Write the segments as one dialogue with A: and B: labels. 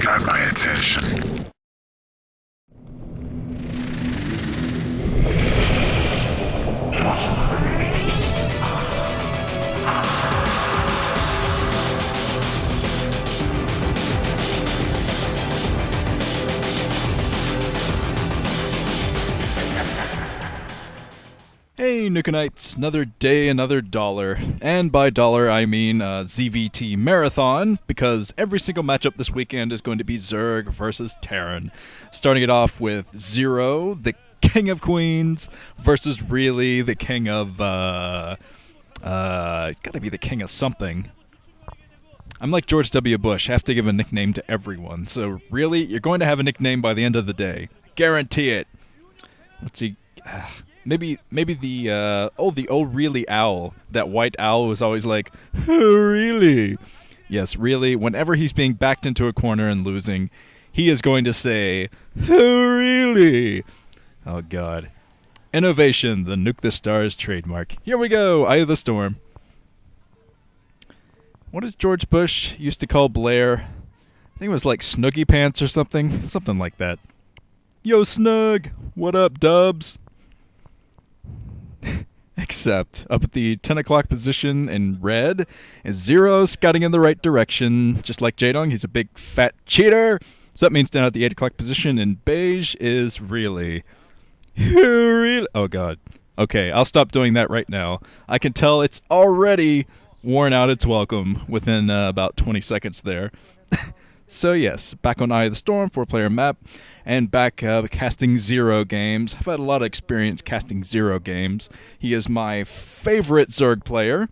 A: got my attention.
B: Hey Nukenites, another day, another dollar. And by dollar I mean ZVT Marathon, because every single matchup this weekend is going to be Zerg versus Terran. Starting it off with ZerO, the King of Queens, versus Really, the King of, it's gotta be the King of something. I'm like George W. Bush, have to give a nickname to everyone. So really, you're going to have a nickname by the end of the day. Guarantee it. Let's see. Maybe the old Really owl. That white owl was always like, oh, really? Yes, really. Whenever he's being backed into a corner and losing, he is going to say, oh, really? Oh, God. Innovation, the Nuke the Stars trademark. Here we go, Eye of the Storm. What does George Bush used to call Blair? I think it was like Snuggy Pants or something. Something like that. Yo, Snug! What up, Dubs? Except, up at the 10 o'clock position in red is ZerO scouting in the right direction. Just like Jaedong, he's a big fat cheater. So that means down at the 8 o'clock position in beige is Really. Oh god. Okay, I'll stop doing that right now. I can tell it's already worn out its welcome within about 20 seconds there. So yes, back on Eye of the Storm, 4-player map, and back casting ZerO games. I've had a lot of experience casting ZerO games. He is my favorite Zerg player,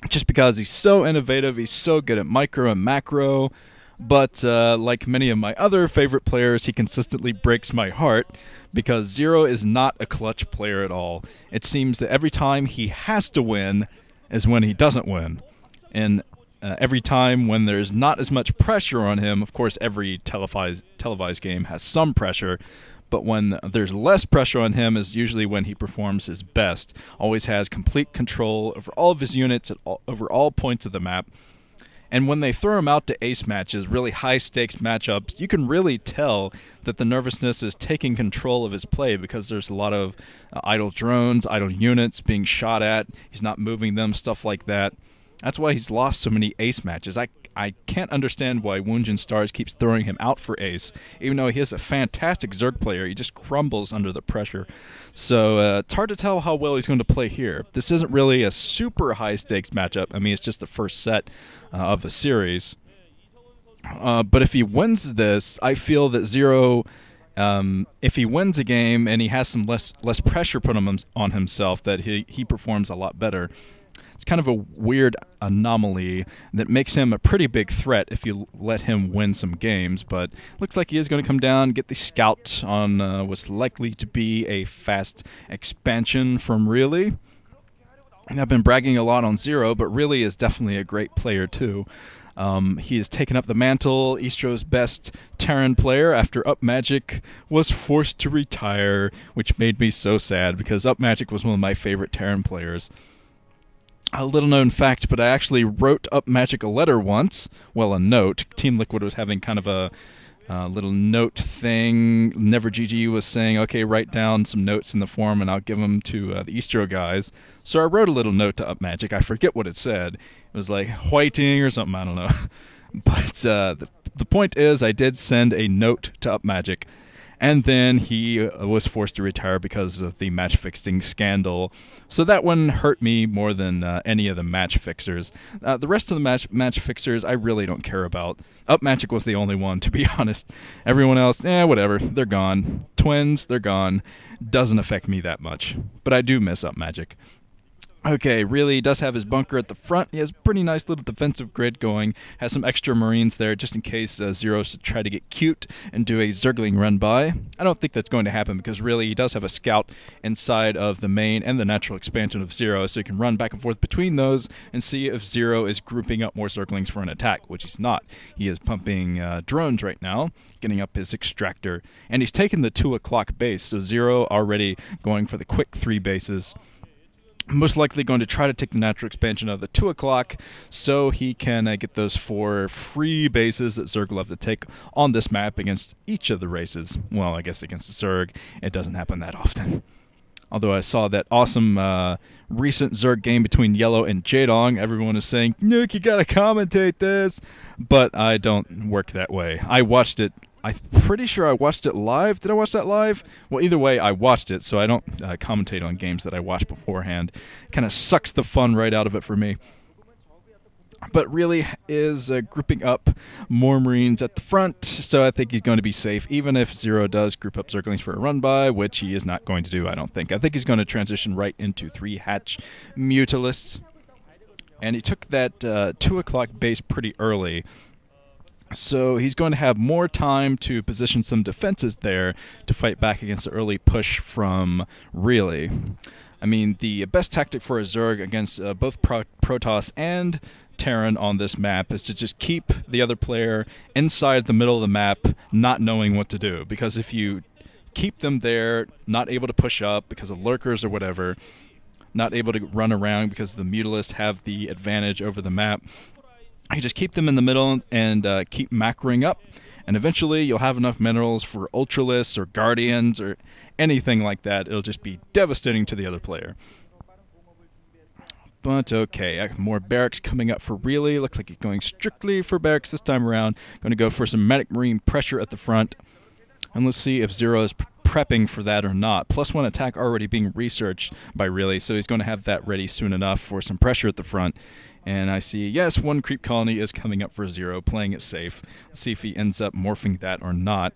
B: just because he's so innovative, he's so good at micro and macro, but like many of my other favorite players, he consistently breaks my heart, because ZerO is not a clutch player at all. It seems that every time he has to win is when he doesn't win. And every time when there's not as much pressure on him, of course every televised game has some pressure, but when there's less pressure on him is usually when he performs his best. Always has complete control over all of his units over all points of the map. And when they throw him out to ace matches, really high-stakes matchups, you can really tell that the nervousness is taking control of his play because there's a lot of idle drones, idle units being shot at. He's not moving them, stuff like that. That's why he's lost so many ace matches. I can't understand why Woonjin Stars keeps throwing him out for ace. Even though he is a fantastic Zerg player, he just crumbles under the pressure. So it's hard to tell how well he's going to play here. This isn't really a super high-stakes matchup. I mean, it's just the first set of the series. But if he wins this, I feel that ZerO, if he wins a game and he has some less pressure put on himself, that he performs a lot better. It's kind of a weird anomaly that makes him a pretty big threat if you let him win some games, but looks like he is going to come down, get the scout on what's likely to be a fast expansion from Really. And I've been bragging a lot on ZerO, but Really is definitely a great player too. He has taken up the mantle, Eastro's best Terran player, after UpMagic was forced to retire, which made me so sad because UpMagic was one of my favorite Terran players. A little known fact, but I actually wrote UpMagic a letter once. Well, a note. Team Liquid was having kind of a little note thing. Never GG was saying, okay, write down some notes in the forum and I'll give them to the Eastro guys. So I wrote a little note to UpMagic. I forget what it said. It was like whiting or something, I don't know. But the point is I did send a note to UpMagic. And then he was forced to retire because of the match fixing scandal. So that one hurt me more than any of the match fixers. The rest of the match fixers I really don't care about. UpMagic was the only one, to be honest. Everyone else, whatever. They're gone. Twins, they're gone. Doesn't affect me that much. But I do miss UpMagic. Okay, Really does have his bunker at the front. He has a pretty nice little defensive grid going. Has some extra marines there just in case ZerO should try to get cute and do a Zergling run by. I don't think that's going to happen because Really he does have a scout inside of the main and the natural expansion of ZerO, so you can run back and forth between those and see if ZerO is grouping up more Zerglings for an attack, which he's not. He is pumping drones right now, getting up his extractor, and he's taken the 2 o'clock base, so ZerO already going for the quick 3 bases. Most likely going to try to take the natural expansion of the 2 o'clock so he can get those 4 free bases that Zerg will have to take on this map against each of the races. Well, I guess against the Zerg, it doesn't happen that often. Although I saw that awesome recent Zerg game between Yellow and Jaedong, everyone is saying, Nuke, you gotta commentate this. But I don't work that way. I watched it. I'm pretty sure I watched it live. Did I watch that live? Well, either way, I watched it, so I don't commentate on games that I watch beforehand. Kind of sucks the fun right out of it for me. But really is grouping up more Marines at the front, so I think he's going to be safe, even if ZerO does group up Zerglings for a run-by, which he is not going to do, I don't think. I think he's going to transition right into 3-hatch Mutalisks. And he took that 2 o'clock base pretty early, so he's going to have more time to position some defenses there to fight back against the early push from Really. I mean, the best tactic for a Zerg against both Protoss and Terran on this map is to just keep the other player inside the middle of the map, not knowing what to do. Because if you keep them there, not able to push up because of lurkers or whatever, not able to run around because the Mutalisks have the advantage over the map, you just keep them in the middle and keep macroing up, and eventually you'll have enough minerals for Ultralisks or Guardians or anything like that. It'll just be devastating to the other player. But okay, more barracks coming up for Really. Looks like he's going strictly for barracks this time around. Going to go for some medic marine pressure at the front. And let's see if ZerO is prepping for that or not. +1 attack already being researched by Really, so he's going to have that ready soon enough for some pressure at the front. And I see, yes, 1 creep colony is coming up for ZerO, playing it safe. Let's see if he ends up morphing that or not.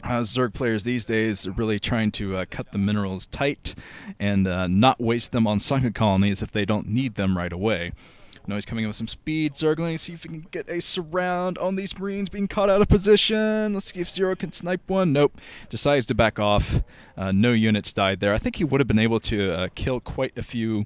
B: Zerg players these days are really trying to cut the minerals tight and not waste them on sunken colonies if they don't need them right away. Now he's coming in with some speed. Zergling, see if he can get a surround on these Marines being caught out of position. Let's see if ZerO can snipe one. Nope. Decides to back off. No units died there. I think he would have been able to kill quite a few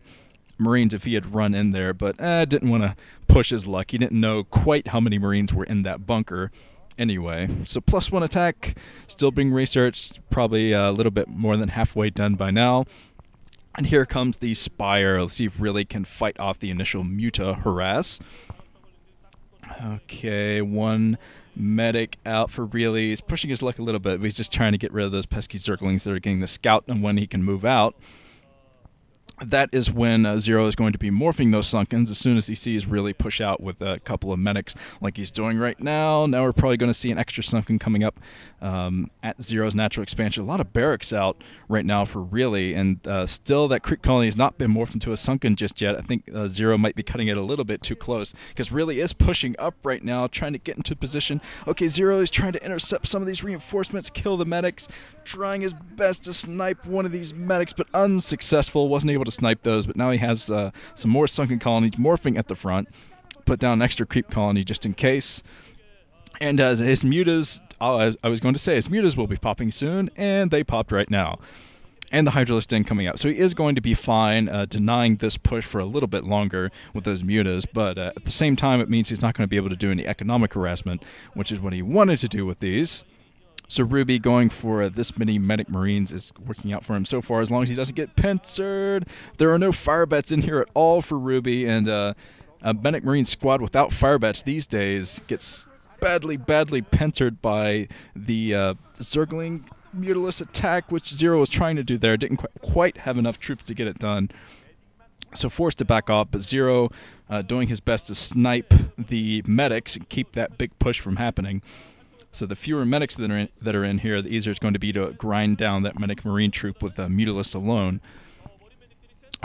B: Marines if he had run in there, but didn't want to push his luck. He didn't know quite how many Marines were in that bunker. Anyway, so +1 attack, still being researched, probably a little bit more than halfway done by now. And here comes the Spire. Let's see if Really can fight off the initial Muta harass. Okay, 1 medic out for Really. He's pushing his luck a little bit, but he's just trying to get rid of those pesky Zerglings that are getting the scout and when he can move out. That is when ZerO is going to be morphing those Sunkens as soon as he sees Really push out with a couple of medics like he's doing right now. Now we're probably going to see an extra Sunken coming up at ZerO's natural expansion. A lot of barracks out right now for Really, and still that creep colony has not been morphed into a Sunken just yet. I think ZerO might be cutting it a little bit too close because Really is pushing up right now, trying to get into position. Okay, ZerO is trying to intercept some of these reinforcements, kill the medics, trying his best to snipe one of these medics, but unsuccessful. Wasn't able to snipe those, but now he has some more Sunken colonies morphing at the front. Put down an extra creep colony just in case. And his mutas, I was going to say, his mutas will be popping soon, and they popped right now. And the Hydralisk Den coming out. So he is going to be fine denying this push for a little bit longer with those mutas, but at the same time it means he's not going to be able to do any economic harassment, which is what he wanted to do with these. So Ruby going for this many medic Marines is working out for him so far, as long as he doesn't get pincered. There are no fire bets in here at all for Ruby, and a medic Marine squad without fire bets these days gets badly pincered by the Zergling Mutalisks attack, which ZerO was trying to do there. Didn't quite have enough troops to get it done. So forced to back off, but ZerO doing his best to snipe the medics and keep that big push from happening. So the fewer medics that are in here, the easier it's going to be to grind down that medic Marine troop with Mutalisks alone.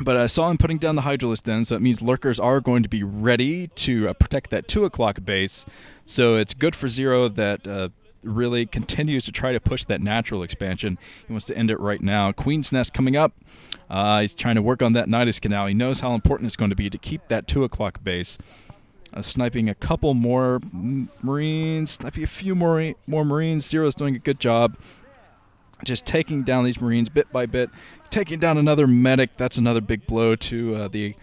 B: But I saw him putting down the Hydralisk Den, so it means lurkers are going to be ready to protect that 2 o'clock base. So it's good for ZerO that Really continues to try to push that natural expansion. He wants to end it right now. Queen's Nest coming up. He's trying to work on that Nidus Canal. He knows how important it's going to be to keep that 2 o'clock base. Sniping a couple more Marines, sniping a few more Marines. ZerO's doing a good job. Just taking down these Marines bit by bit. Taking down another medic. That's another big blow to the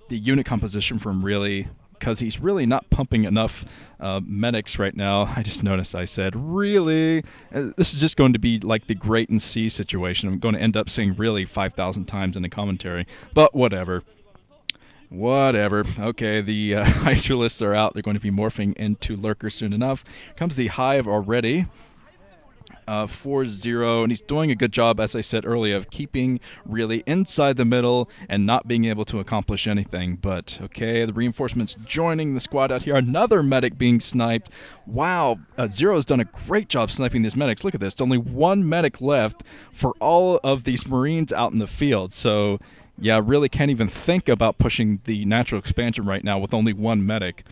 B: unit composition from Really. because he's really not pumping enough medics right now. I just noticed I said, really? This is just going to be like the Great and See situation. I'm going to end up saying really 5,000 times in the commentary, but whatever. Whatever. Okay, the Hydralisks are out. They're going to be morphing into Lurkers soon enough. Here comes the Hive already for ZerO, and he's doing a good job, as I said earlier, of keeping really inside the middle and not being able to accomplish anything. But, okay, the reinforcements joining the squad out here. Another medic being sniped. Wow, ZerO's done a great job sniping these medics. Look at this. There's only one medic left for all of these Marines out in the field. So, yeah, really can't even think about pushing the natural expansion right now with only one medic.